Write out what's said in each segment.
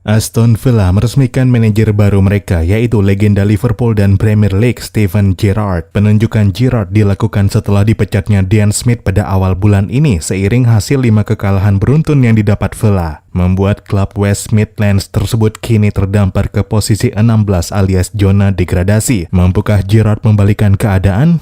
Aston Villa meresmikan manajer baru mereka, yaitu legenda Liverpool dan Premier League Steven Gerrard. Penunjukan Gerrard dilakukan setelah dipecatnya Dean Smith pada awal bulan ini seiring hasil 5 kekalahan beruntun yang didapat Villa, membuat klub West Midlands tersebut kini terdampar ke posisi 16 alias zona degradasi. Mampukah Gerrard membalikan keadaan?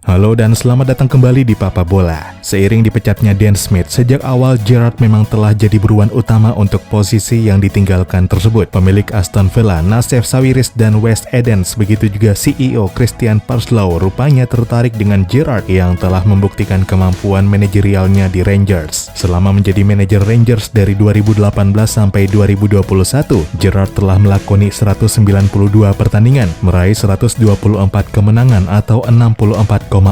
Halo dan selamat datang kembali di Papa Bola. Seiring dipecatnya Dan Smith, sejak awal Gerrard memang telah jadi buruan utama untuk posisi yang ditinggalkan tersebut. Pemilik Aston Villa, Nassef Sawiris dan West Edens, begitu juga CEO Christian Purslow rupanya tertarik dengan Gerrard yang telah membuktikan kemampuan manajerialnya di Rangers. Selama menjadi manajer Rangers dari 2018 sampai 2021, Gerrard telah melakoni 192 pertandingan, meraih 124 kemenangan atau 64,6%,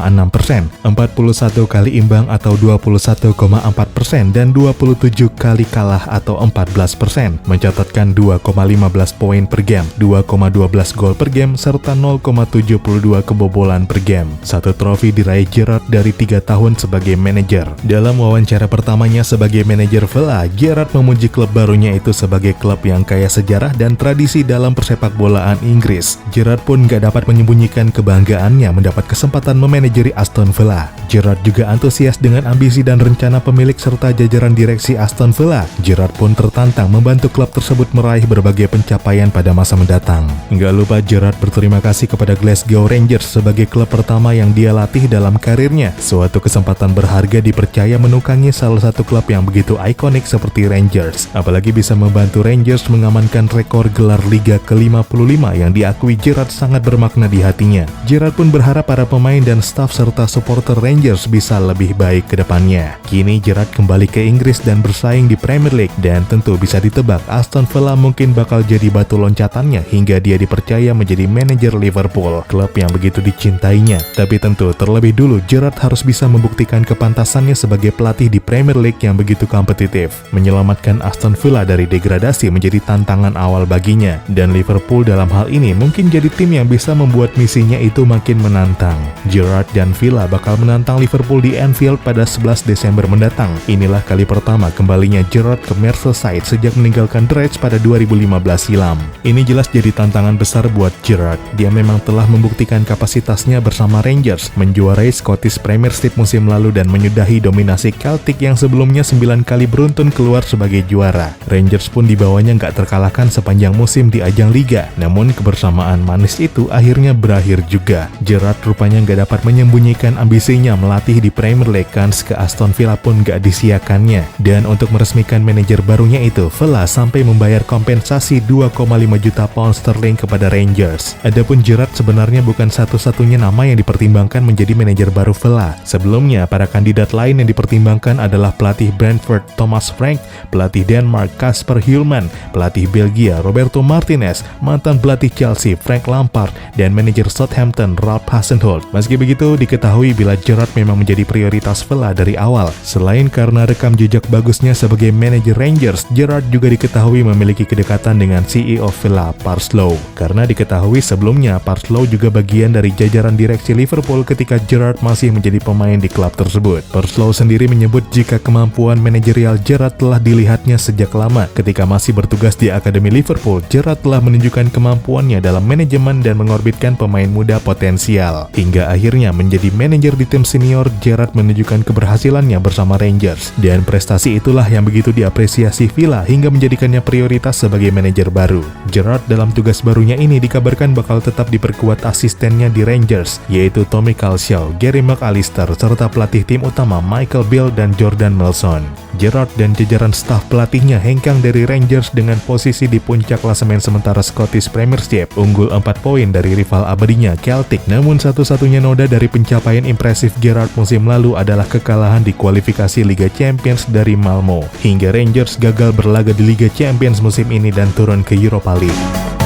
41 kali imbang atau 21,4%, dan 27 kali kalah atau 14%, mencatatkan 2,15 poin per game, 2,12 gol per game, serta 0,72 kebobolan per game. Satu trofi diraih Gerrard dari 3 tahun sebagai manajer. Dalam wawancara pertamanya sebagai manajer Villa, Gerrard memuji klub barunya itu sebagai klub yang kaya sejarah dan tradisi dalam persepak bolaan Inggris. Gerrard pun gak dapat menyembunyikan kebanggaannya mendapat kesempatan memanajeri Aston Villa. Gerrard juga antusias dengan ambisi dan rencana pemilik serta jajaran direksi Aston Villa. Gerrard pun tertantang membantu klub tersebut meraih berbagai pencapaian pada masa mendatang. Nggak lupa Gerrard berterima kasih kepada Glasgow Rangers sebagai klub pertama yang dia latih dalam karirnya. Suatu kesempatan berharga dipercaya menukangi salah satu klub yang begitu ikonik seperti Rangers. Apalagi bisa membantu Rangers mengamankan rekor gelar Liga ke-55 yang diakui Gerrard sangat bermakna di hatinya. Gerrard pun berharap para pemain dan staf serta supporter Rangers bisa lebih baik ke depannya. Kini Gerrard kembali ke Inggris dan bersaing di Premier League, dan tentu bisa ditebak Aston Villa mungkin bakal jadi batu loncatannya hingga dia dipercaya menjadi manajer Liverpool, klub yang begitu dicintainya. Tapi tentu terlebih dulu Gerrard harus bisa membuktikan kepantasannya sebagai pelatih di Premier League yang begitu kompetitif. Menyelamatkan Aston Villa dari degradasi menjadi tantangan awal baginya, dan Liverpool dalam hal ini mungkin jadi tim yang bisa membuat misinya itu makin menantang. Gerrard dan Villa bakal menantang Liverpool di Anfield pada 11 Desember mendatang. Inilah kali pertama kembalinya Gerrard ke Merseyside sejak meninggalkan The Reds pada 2015 silam. Ini jelas jadi tantangan besar buat Gerrard. Dia memang telah membuktikan kapasitasnya bersama Rangers, menjuarai Scottish Premiership musim lalu dan menyudahi dominasi Celtic yang sebelumnya 9 kali beruntun keluar sebagai juara. Rangers pun dibawanya nggak terkalahkan sepanjang musim di ajang Liga. Namun kebersamaan manis itu akhirnya berakhir juga. Gerrard rupanya nggak dapat menyembunyikan ambisinya melatih di Premier League, kans ke Aston Villa pun gak disiakannya. Dan untuk meresmikan manajer barunya itu, Villa sampai membayar kompensasi 2,5 juta pound sterling kepada Rangers. Adapun Gerrard sebenarnya bukan satu-satunya nama yang dipertimbangkan menjadi manajer baru Villa. Sebelumnya, para kandidat lain yang dipertimbangkan adalah pelatih Brentford Thomas Frank, pelatih Denmark Kasper Hjulmand, pelatih Belgia Roberto Martinez, mantan pelatih Chelsea Frank Lampard, dan manajer Southampton Ralph Hasenhuttl. Meski begitu, diketahui bila Gerrard memang menjadi prioritas Villa dari awal. Selain karena rekam jejak bagusnya sebagai manajer Rangers, Gerrard juga diketahui memiliki kedekatan dengan CEO Villa, Purslow. Karena diketahui sebelumnya, Purslow juga bagian dari jajaran direksi Liverpool ketika Gerrard masih menjadi pemain di klub tersebut. Purslow sendiri menyebut jika kemampuan manajerial Gerrard telah dilihatnya sejak lama. Ketika masih bertugas di Akademi Liverpool, Gerrard telah menunjukkan kemampuannya dalam manajemen dan mengorbitkan pemain muda potensial. Hingga akhirnya menjadi manajer di tim senior, Gerrard menunjukkan keberhasilannya bersama Rangers, dan prestasi itulah yang begitu diapresiasi Villa hingga menjadikannya prioritas sebagai manajer baru. Gerrard dalam tugas barunya ini dikabarkan bakal tetap diperkuat asistennya di Rangers, yaitu Tommy Calcio, Gary McAllister, serta pelatih tim utama Michael Beale dan Jordan Melson. Gerrard dan jajaran staf pelatihnya hengkang dari Rangers dengan posisi di puncak klasemen sementara Scottish Premiership, unggul 4 poin dari rival abadinya Celtic. Namun satu-satunya noda dari pencapaian impresif Gerrard musim lalu adalah kekalahan di kualifikasi Liga Champions dari Malmo, hingga Rangers gagal berlaga di Liga Champions musim ini dan turun ke Europa League.